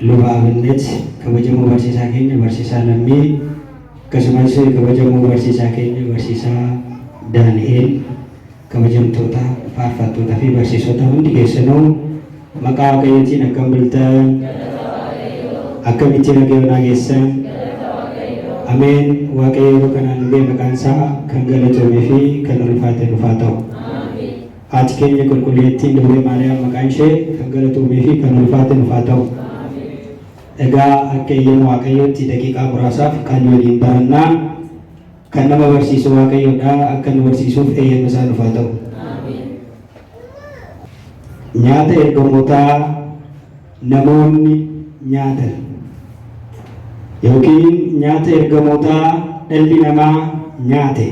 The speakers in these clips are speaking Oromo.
lubaabinet kabajamoo barsiisaa keenya barsiisaa Lammii akkasumas kabajamoo barsiisaa keenya barsiisaa Daani'eel kabajamtoota faarfattootaa fi barsiisota hundi keessanuu maqaa Waaqayyootiin akkam bultan akkamitti nageenya geessan ameen. Waaqayyo kanaan ga'e maqaan isaa kan galatoomee fi kan ulfaate dhufaa ta'u. Haati keenya qulqulleettiin Dubree Maariyaam maqaan ishee kan galatoomee fi kan ulfaate dhufaa ta'u. Egaa akka eeyyamu Waaqayyootti daqiiqaa muraasaaf kan waliin barannaa kan nama barsiisu Waaqayyoodha. Akka nu barsiisuuf eeyyama isaa dhufaa ta'u. Nyaata ergamootaa namoonni nyaatan yookiin nyaata ergamootaa dhalli namaa nyaate.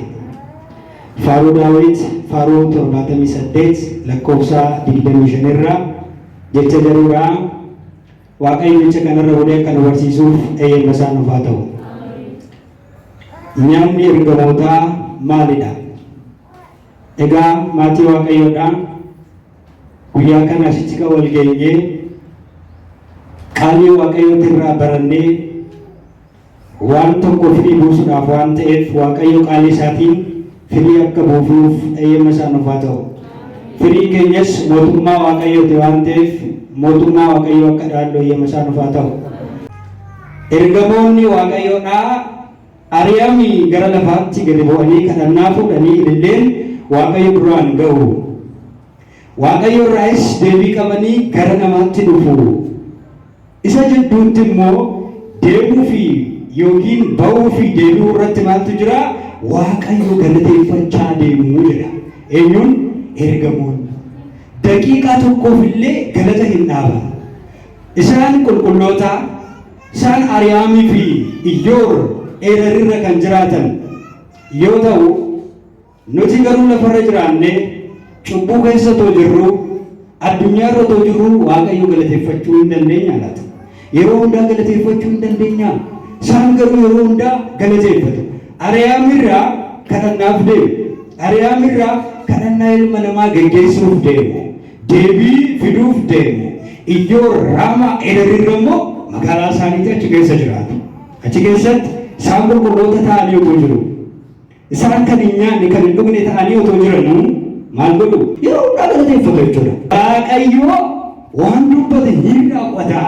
Faaruu Daawit faaruu 78 lakkoofsa 25 irraa jecha jedhuudha. Waaqayyo jecha kanarra hudhee kan barsiisuuf eeyyama isaa dhufaa ta'u. Nyaanni ergamootaa maalidha? Egaa maatii Waaqayyoodha. Guyyaa kana asitti kan wal geenyee qaanii Waaqayyooti irraa barannee waan tokko firii buusuudhaaf waan ta'eef Waaqayyo qaanii isaatiin firii akka buufnuuf eeyyama isaa dhufaa ta'u. Firii keenyas mootummaa Waaqayyooti waan ta'eef mootummaa Waaqayyoo akka dhaallu eeyyama isaa dhufaa ta'u. Ergamoonni Waaqayyoodhaa ari'amii gara lafaatti gadi bu'anii kadhannaa fuudhanii ililleen Waaqayyo duraan ga'u. Waaqayyo irraas deebii qabanii gara namaatti dhufu. Isa jidduutti immoo deemuu fi yookiin ba'uu fi deebi'uu irratti maaltu jira? Waaqayyo galateeffachaa deemuu jira. Eenyuun? Ergamoonni. Daqiiqaa tokkoof illee galata hin dhaaban. Isaan qulqulloota, isaan Ariyaamii fi Iyyoor eerarrirra kan jiraatan yoo ta'u, nuti garuu lafarra jiraannee cubbuu keessa too jirru, addunyaa irra too jirru Waaqayyo galateeffachuu hin dandeenya laata? Yeroo hundaa galateeffachuu hin dandeenya. Isaan garuu yeroo hundaa galateeffatu. Ariyaamirraa kadhannaaf deemu. Ariyaamirraa kadhannaa ilma namaa geggeessuuf deemu. Deebii fiduuf deemu. Iyyoor Raamaa eerarrirra immoo magaalaa isaaniitti achi keessa jiraatu. Achi keessatti isaan qulqulloota ta'anii otoo jiru. Isaan kan hin nyaanne kan hin dhugne ta'anii otoo jiranuu maal godhu? Yeroo hundaa galateeffatu jechuudha. Waaqayyo waan dubbate hin raawwata.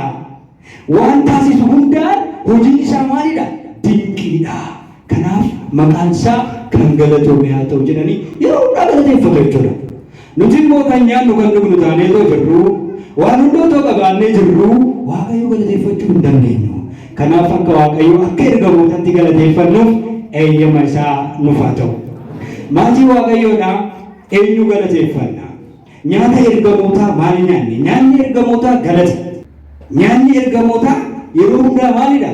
Waan taasisu hundaan hojiin isaa maalidha? Dinqiidha. Kanaaf maqaan isaa kan galatoome haa ta'u jedhanii yeroo hundaa galateeffatu jechuudha. Nuti immoo kan nyaannu kan dhugnu taanee too jirru, waan hundaa too qabaannee jirru Waaqayyo galateeffachuu hin dandeenyu. Kanaaf akka Waaqayyo akka ergamootatti galateeffannuuf eeyyama isaa nuuf haa ta'u. Maatii Waaqayyoodhaa eenyu galateeffanna? Nyaata ergamootaa maal nyaanne? Nyaanni ergamootaa galata. Nyaanni ergamootaa yeroo hundaa maalidha?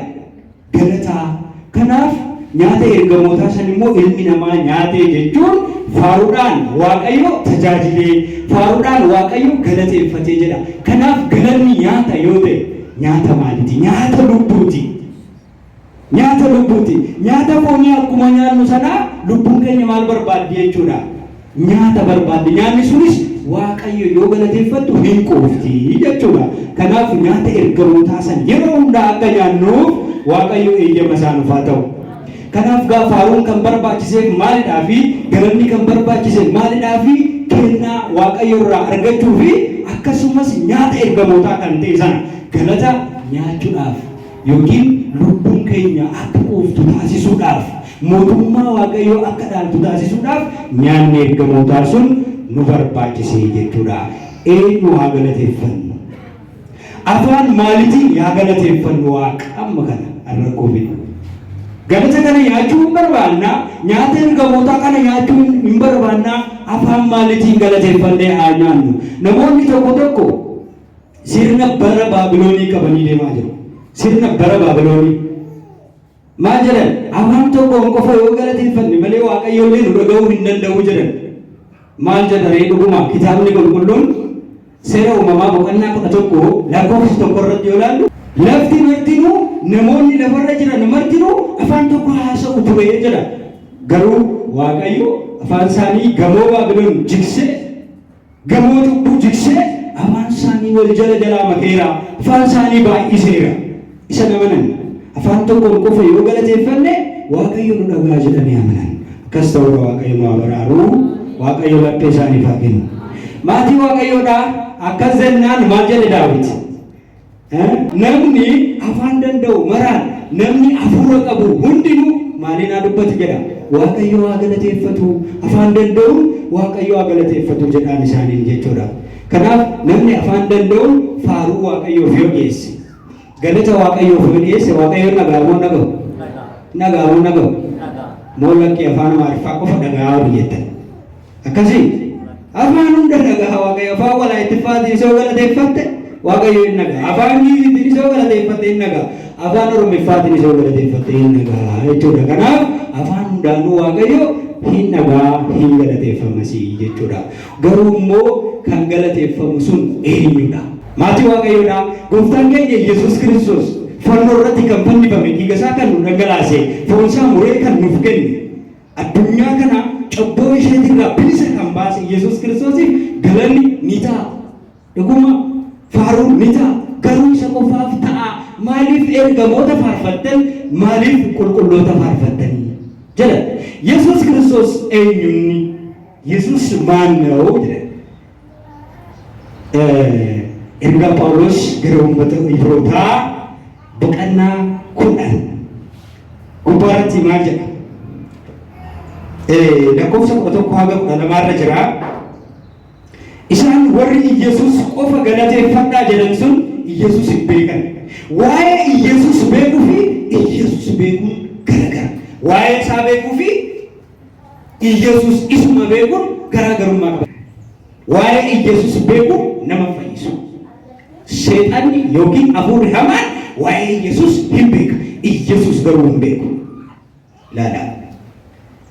Galataa. Kanaaf nyaata ergamootaa san immoo ilmi namaa nyaatee jechuun faaruudhaan Waaqayyo tajaajilee, faaruudhaan Waaqayyo galateeffatee jedha. Kanaaf galanni nyaata yoo ta'e nyaata maaliiti? Nyaata lubbuuti. Nyaata lubbuuti. Nyaata foonii akkuma nyaannu sanaa lubbuun keenya maal barbaaddi jechuudha? Nyaata barbaaddi. Nyaanni sunis Waaqayyo yoo galateeffattu hin quufti jechuudha. Kanaaf nyaata ergamootaa san yeroo hundaa akka nyaannuuf Waaqayyo eeyyama isaa nuuf haa ta'u. Kanaaf faaruun kan barbaachiseef maalidhaa fi galanni kan barbaachiseef maalidhaa fi kennaa Waaqayyo irraa argachuu fi akkasumas nyaata ergamootaa kan ta'e sana galata nyaachuudhaaf yookiin lubbuun keenya akka quuftu taasisuudhaaf mootummaa Waaqayyoo akka dhaaltu taasisuudhaaf nyaanni ergamootaa sun nu barbaachisee jechuudha. Eenyu haa galateeffannu? Afaan maalitiin haa galateeffannu Waaqa amma kana arrakkoofi? Galata kana nyaachuu hin barbaanna, nyaata ergamootaa kana nyaachuu hin barbaanna. Afaan maalitiin galateeffannee haa nyaannu? Namoonni tokko tokko sirna bara Baabiloonii qabanii deemaa jiru. Sirna bara Baabiloonii maal jedhan? Afaan tokkoon qofa yoo galateeffanne malee Waaqayyo illee nu dhaga'uu hin danda'u jedhan. Maal jedharee dhuguma kitaabni qulqulluun seera uumamaa boqonnaa 11 lakkoofsa 1 irratti yoo ilaallu lafti martinuu namoonni lafarra jiran martinuu afaan tokko haasa'u ture jedha. Garuu Waaqayyo afaan isaanii gamoo Baabiloon jigsee, gamoo cubbuu jigsee afaan isaanii wal jala jalaa makeera, afaan isaanii baay'iseera. Isa amanan afaan tokkoon qofa yoo galateeffanne Waaqayyo nu dhagaa jedhanii amanan. Akkas ta'uudha Waaqayyo nu baraaru, Waaqayyo laphee isaaniif haa kennu. Maatii Waaqayyoodhaa akkas jennaan maal jedhe Daawit? Namni afaan danda'u maraan, namni hafuura qabu hundinuu maaliin haa dubbatu jedha? Waaqayyo haa galateeffatu, afaan danda'u Waaqayyo haa galateeffatu jedhaan isaaniin jechuudha. Kanaaf namni afaan danda'u faaruu Waaqayyoof yoo dhiyeesse, galata Waaqayyoof yoo dhiyeesse, Waaqayyoon dhaga'amoo dhaga'u? Dhaga'amoo dhaga'u? Moo lakkii afaan Amaariffaa qofa dhaga'aa jettan? Akkasii afaan hunda dhaga'a Waaqayyo. Afaan Walaayittiffaatiin isoo galateeffatte Waaqayyo hin dhaga'a. Afaan Ingiliziitiin isoo galateeffatte hin dhaga'a. Afaan Oromiffaatiin isoo galateeffatte hin dhaga'a jechuudha. Kanaaf afaan hundaanuu Waaqayyo hin dhaga'a, hin galateeffamas jechuudha. Garuu immoo kan galateeffamu sun eenyudha? Maatii Waaqayyoodhaa Gooftaan keenya Yesuus Kiristoos fannoo irratti kan fannifame, dhiiga isaa kan nu dhangalaase, foon isaa muree kan nuuf kenne, addunyaa kana cubbuu isheetirraa bilisa kan baase Yesuus Kiristoosiif galanni ni ta'a. Dhuguma faaruun ni ta'a. Garuu isa qofaaf ta'a. Maaliif ergamoota faarfattan? Maaliif qulqulloota faarfattanii? Jala Yesuus Kiristoos eenyunni? Yesuus maal ነው? Ergaa Phaawulos gara uummata Ibrootaa boqonnaa 10 gubbaatti maal jedha? Lakkoofsa 11 haga 12 jira. Isaan warri Yesuus qofa galateeffadhaa jedhan sun Yesuus hin beekan. Waa'ee Yesuus beekuu fi Yesuus beekuun garagara. Waa'ee isaa beekuu fi Yesuus isuma beekuun garaagarummaa qaba. Waa'ee Yesuus beekuun nama fayyisu. Seexanni yookiin hafuurri hamaan waa'ee Yesuus hin beeka. Yesuus garuu hin beeku. Laala.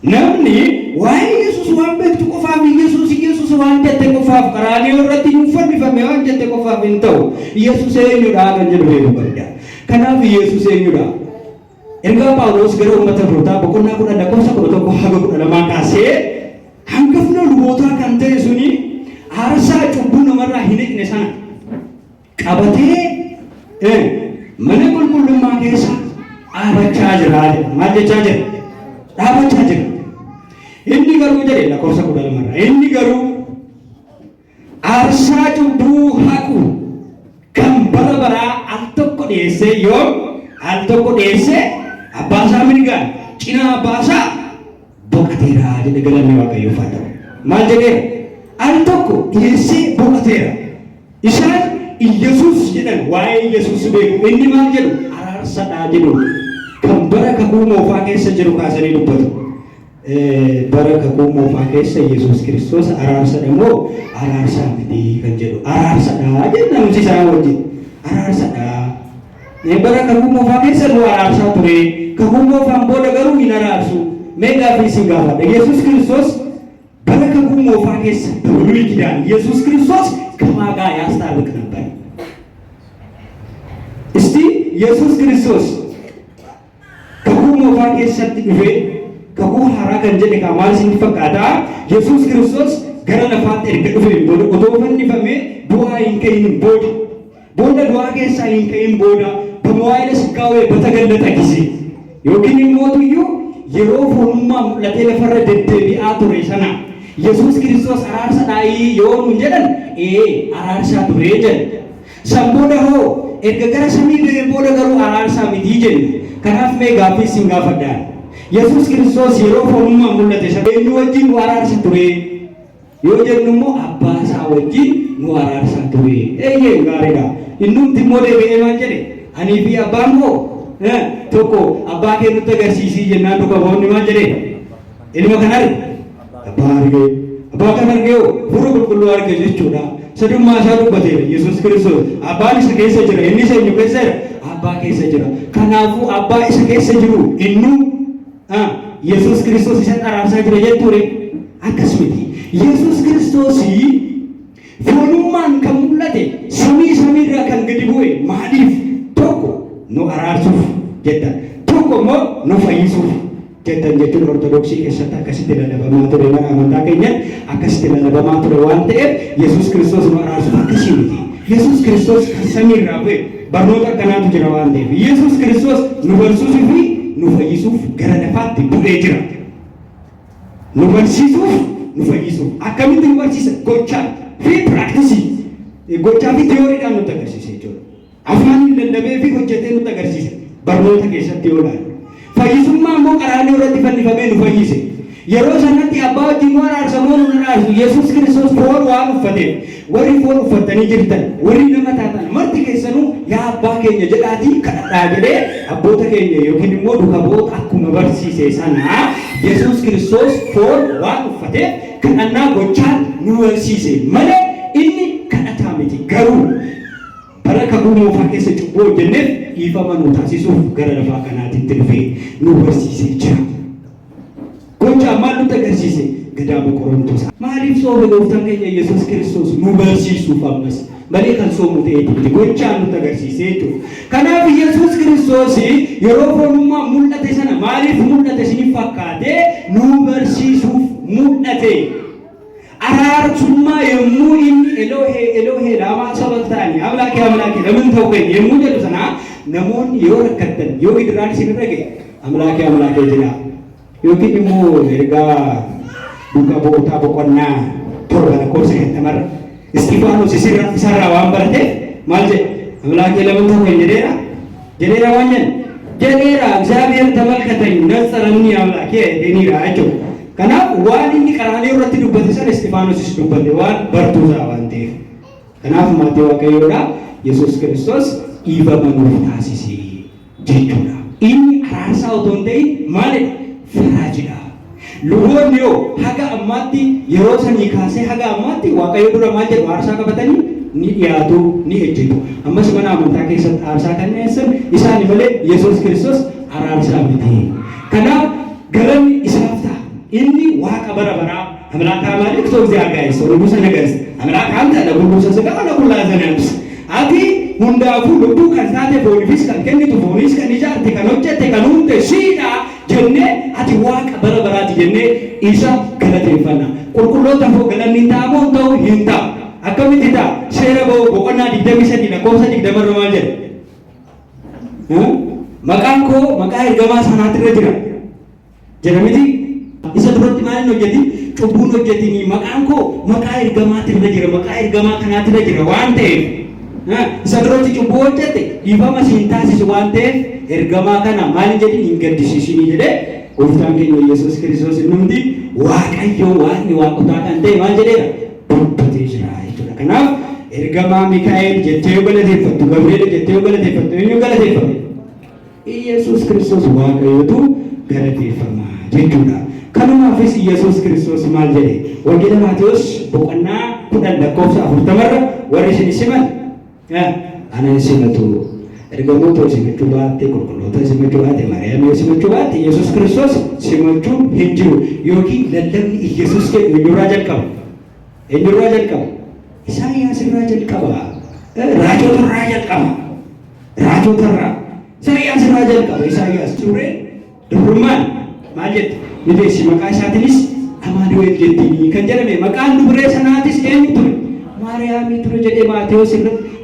Namni waa'ee Yesuus waan beektu qofaaf Yesuus waan jette qofaaf qaraanii irratti hin fannifame waan jette qofaaf hin ta'u. Yesuus eenyudha kan jedhu beekuu qabda. Kanaaf Yesuus eenyudha? Ergaa Phaawulos gara uummata Ibrootaa boqonnaa 10 lakkoofsa 11 haga 12 kaasee hangafna lubootaa kan ta'e suni aarsaa cubbuu namarraa hin hiikne sana qabatee mana qulqullummaa keessa dhaabachaa jira. Maal jechaa jira? Dhaabachaa jira. Inni garuu jedhe lakkoofsa 12 inni garuu aarsaa cubbuu haqu kan bara baraa al tokko dhiyeessee yoo al tokko dhiyeessee abbaa isaa mirgaan cinaa abbaa isaa boqoteera jedhe galanni Waaqayyoof haa ta'u. Maal jedhee? Al tokko dhiyeessee boqoteera. Isaan Yesuus jedhan waa'ee Yesuus beeku. Inni maal jedhu? Araarsadhaa jedhu kan bara kakuu moofaa keessa jiru kaasanii dubbatu. Bara kakuu moofaa keessa Yesuus Kiristoos araarsadha moo araarsaa miti kan jedhu. Araarsadhaa jenna nuti isaa wajjin. Araarsadhaa. Bara kakuu moofaa keessa nu araarsaa ture. Kakuu moofaan booda garuu hin araarsu. Mee gaaffii isin gaafadha. Yesuus Kiristoos bara kakuu moofaa keessa ብሉይ ኪዳን ኢየሱስ ክርስቶስ ከማን ጋር ያስታርቅ ነበር? እስቲ ኢየሱስ ክርስቶስ kakuu moofaa keessatti dhufee kakuu haaraa kan jedhe maal isin fakkaata? Yesuus Kiristoos gara lafaatti erga dhufee booda otoo fannifamee du'aa hin ka'in booda du'aa keessaa hin ka'in booda በመዋዕለ ሥጋዌ በተገለጠ ጊዜ yookiin immoo iyyuu yeroo foonummaa mul'atee lafarra deddeebi'aa ture sana Yesuus Kiristoos araarsadhaa yoo nuun jedhan araarsaa ture jedhan. San booda hoo erga gara samii ga'ee booda garuu araarsaa mitii jenna. Kanaaf mee gaaffii isin gaafadhaa. Yesuus Kiristoos yeroo foonummaa mul'ate sana eenyu wajjin nu araarsa ture? Yoo jennu immoo abbaa isaa wajjin nu araarsaa ture. Gaariidha. Innumti immoo deebi'ee maal jedhe? Anii fi abbaan koo tokko abbaa kee nutti agarsiisii jennaan tokko aboonni maal jedhe? Ilma kan arge abbaa arge. Abbaa kan arge fura qulqulluu arge jechuudha. Sadummaa isaa dubbateera Yesuus Kiristoos. Abbaan isa keessa jira. Inni isa eenyu keessa jira? Abbaa keessa jira. Kanaafuu abbaa isa keessa jiru innu Yesuus Kiristoos isa araarsaa jira jechuudha. Akkas miti. Yesuus Kiristoos foonummaan kan mul'ate samiirraa kan gadi bu'e maaliif? Tokko nu araarsuuf jedha. Tokko immoo nu fayyisuuf. jettan jechuun ortodoksii keessatti akkasitti lalabamaa ture mana amantaa keenyaan akkasitti lalabamaa ture waan ta'eef Yesuus Kiristoos nu araarsuuf akkasii miti. Yesuus Kiristoos kan samiirraa bu'e barnoota akkanaatu jira waan ta'eef Yesuus Kiristoos nu barsiisuu fi nu fayyisuuf gara lafaatti bu'ee jira. Nu barsiisuuf nu fayyisuuf akkamitti nu barsiisa gochaa fi piraaktisii gochaa fi tiyooriidhaan nutti agarsiisa jechuudha. Afaan lallabee fi hojjetee nutti agarsiisa barnoota keessatti yoo ilaalu. Fayyisummaa immoo qaraanii irratti fannifamee nu fayyise. Yeroo sanatti abbaa wajjin waan aarsamoo nu araarsu Yesuus Kiristoos foon waan uffateef warri foon uffatanii jirtan warri nama taatan marti keessanuu yaa abbaa keenya jedhaatii kadhadhaa jedhee abboota keenya yookiin immoo duuka bu'oota akkuma barsiise sana Yesuus Kiristoos foon waan uffateef kadhannaa gochaan nu barsiise malee inni kadhataa miti. Garuu bara kakuu moofaa keessa cubbuu hojjenneef dhiifama nu taasisuuf gara lafaa kanaatitti dhufee nu barsiisee jira. Gochaa maal nutti agarsiise? Kitaaba Qorontos. Maaliif soome gooftaan keenya Yesuus Kiristoos nu barsiisuuf ammas malee kan soomu ta'eeti gochaa nutti agarsiisee jechuudha. Kanaaf Yesuus Kiristoos yeroo foonummaa mul'ate sana maaliif mul'ate isiniif fakkaate? Nu barsiisuuf mul'ate. Araarsummaa yommuu inni Elohee laamaa sabaqtaani amlaakee lamin ta'u keenya yommuu jedhu sana namoonni yoo rakkatan yoo idiraan isin irra ga'e amlaakee jedha. Yookiin immoo ergaa duuka bu'ootaa boqonnaa 7:20 Isxifaanos isarraa waan barateef maal jedhe? Amlaakee lamin ta'u keenya jedheera waan jedheera እግዚአብሔር ተመልከተኝ ነጸረኒ አምላኬ jedhaniira jechuudha. Kanaaf waan inni qaraanii irratti dubbate sana Isxifaanos dubbate waan bartuusaa waan ta'eef. Kanaaf maatii Waaqayyoodha Yesuus Kiristoos dhiifama nuuf taasise jechuudha. Inni araarsaa otoo hin ta'in maalidha? Faraajidha. Luboonni yoo haga ammaatti yeroo sanii kaasee haga ammaatti Waaqayyo dura maal jedhu aarsaa qabatanii ni dhiyaatu ni ejjetu. Ammas mana amantaa keessatti aarsaa kan dhiyeessan isaani malee Yesuus Kiristoos araarsaa miti. Kanaaf galanni isaaf ta'a. Inni waaqa bara baraa አምላክ አማልክት ወእግዚአብሔር ሰው ንጉሠ ነገሥት አምላክ አንተ ለሁሉ ስጋ ለሁሉ ዘነብስ አቲ ሁንዳፉ ልቡ ከንታቴ ፎኒፊስ ከንከኒቱ ፎኒስ ከኒጃርቴ ከኖጀቴ ከኑንቴ ሲዳ ጀኔ አቲ ዋቅ በረበራት ጀኔ ኢሳ ገለቴፈና ቁልቁሎታ ፎ ገለኒታሞ ተው ሂንታ አከሚቲታ ሴረቦ ቦቆና ዲደሚሰዲ ለኮሰ ዲደመረማጀ መቃንኮ መቃ እርገማ ሰናትረ ጅራ ጀነሚቲ isa duratti maal hojjeti cubbuun hojjetini maqaan koo maqaa ergamaatirra jira maqaa ergamaa kanaatirra jira waan ta'eef isa duratti cubbuu hojjette dhiifama siin taasisu waan ta'eef ergamaa kana maal jedhin hin gaddisiisini jedhee gooftaan keenya Yesuus Kiristoos nuti waaqayyo waaqni waaqotaa kan ta'e maal jedheera dubbatee jira jechuudha. Kanaaf ergamaa Mikaa'el jettee yoo galateeffattu Gabriel jettee yoo galateeffattu eenyu galateeffame? Yesuus Kiristoos waaqayyotu galateeffama jechuudha. Kanumaafis Yesuus Kiristoos maal jedhe? Wangeela Maatewos boqonnaa 10:40 warri isin siman ana simatu ergamoota simachuu baatte qulqulloota simachuu baatte Maariyaam simachuu baatte Yesuus Kiristoos simachuu hin jiru yookiin lallabni Yesuus eenyurraa jalqaba? Isaayyaas irraa jalqaba. Raajotarraa jalqaba. Isaayyaas irraa jalqaba. Isaayyaas ture dubrummaan maal jette? Nideessi maqaa isaatiinis Amaanu'eel jedhanii kan jedhame maqaan dubree sanaatis eenyu ture? Maariyaamii ture jedhee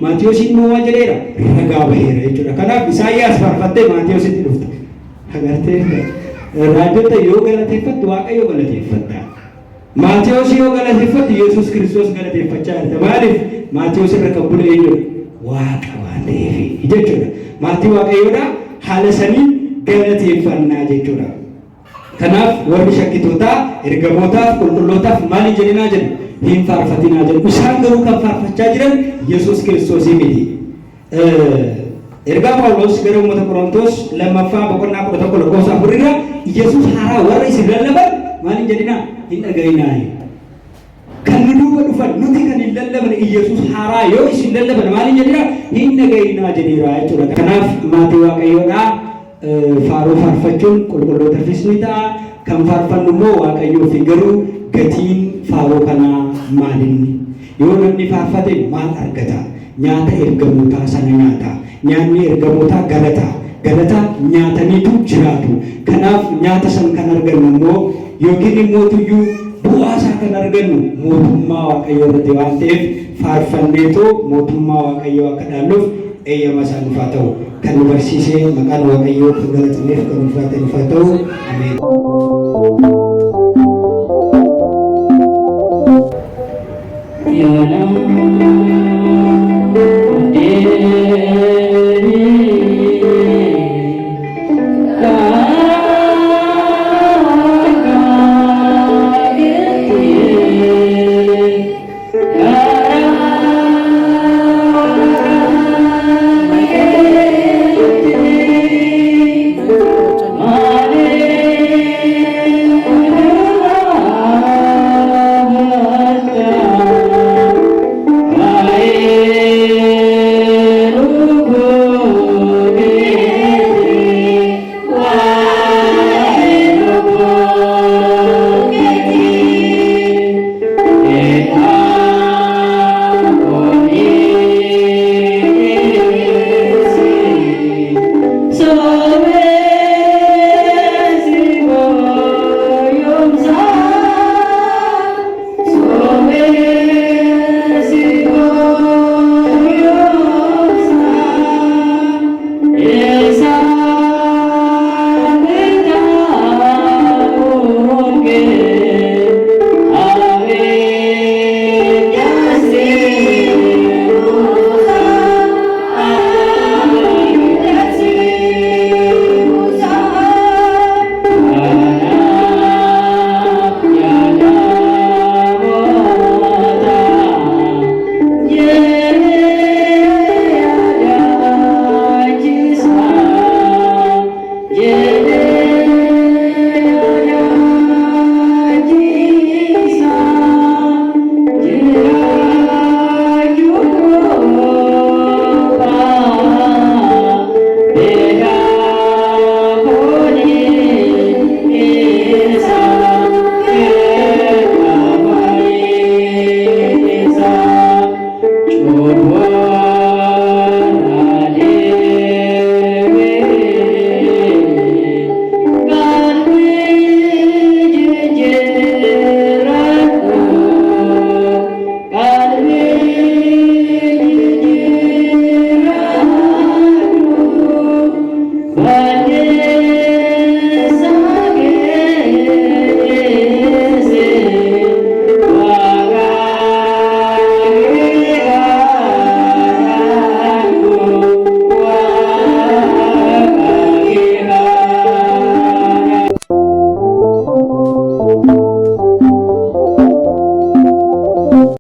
Maatewos immoo waan jedheera ragaa baheera jechuudha. Kanaaf Isaayyaas faarfattee Maatewositti dhufte. Agartee raajota yoo galateeffattu Waaqayyo galateeffatta. Maatewos yoo galateeffattu Yesuus Kiristoos galateeffachaa jirta. Maaliif? Maatewos irra kan bule eenyudha? Waaqa waan ta'eef jechuudha. Maatii Waaqayyoodha haala saniin galateeffannaa jechuudha. Kanaaf warri shakkitootaa ergamootaaf qulqullootaaf maal jedhinaa jedhu hin faarfatinaa jedhu. Isaan garuu kan faarfachaa jiran Yesuus Kiristoosii miti. Ergaa Phaawulos gara uummata Qorontos lammaffaa boqonnaa 11:4 Yesuus haaraa warra isin lallaban maal jedhinaa hin dhaga'inaa. Kan nu duuba dhufan nuti kan hin lallaban Yesuus haaraa yoo isin lallaban maal jedhinaa hin dhaga'inaa jedheera jechuudha. Kanaaf maatii Waaqayyoodhaa faaruu faarfachuun qulqullootafis ni ta'a. Kan faarfannu immoo Waaqayyoo fi garuu gatiin faaruu kanaa maalinni? Yoo namni faarfate maal argata? Nyaata ergamootaa sana nyaata. Nyaanni ergamootaa galata. galata nyaataniitu jiraatu. Kanaaf nyaata san kan argannu immoo yookiin immoo tuyyuu bu'aa isaa kan argannu mootummaa Waaqayyoo irratti waan ta'eef faarfanneetoo mootummaa Waaqayyoo akka dhaalluuf eeyyama isaa nuuf haa ta'u. Kan nu barsiisee maqaan Waaqayyoo kan galatameef kan ulfaataniif haa ta'u. Ameen. Ya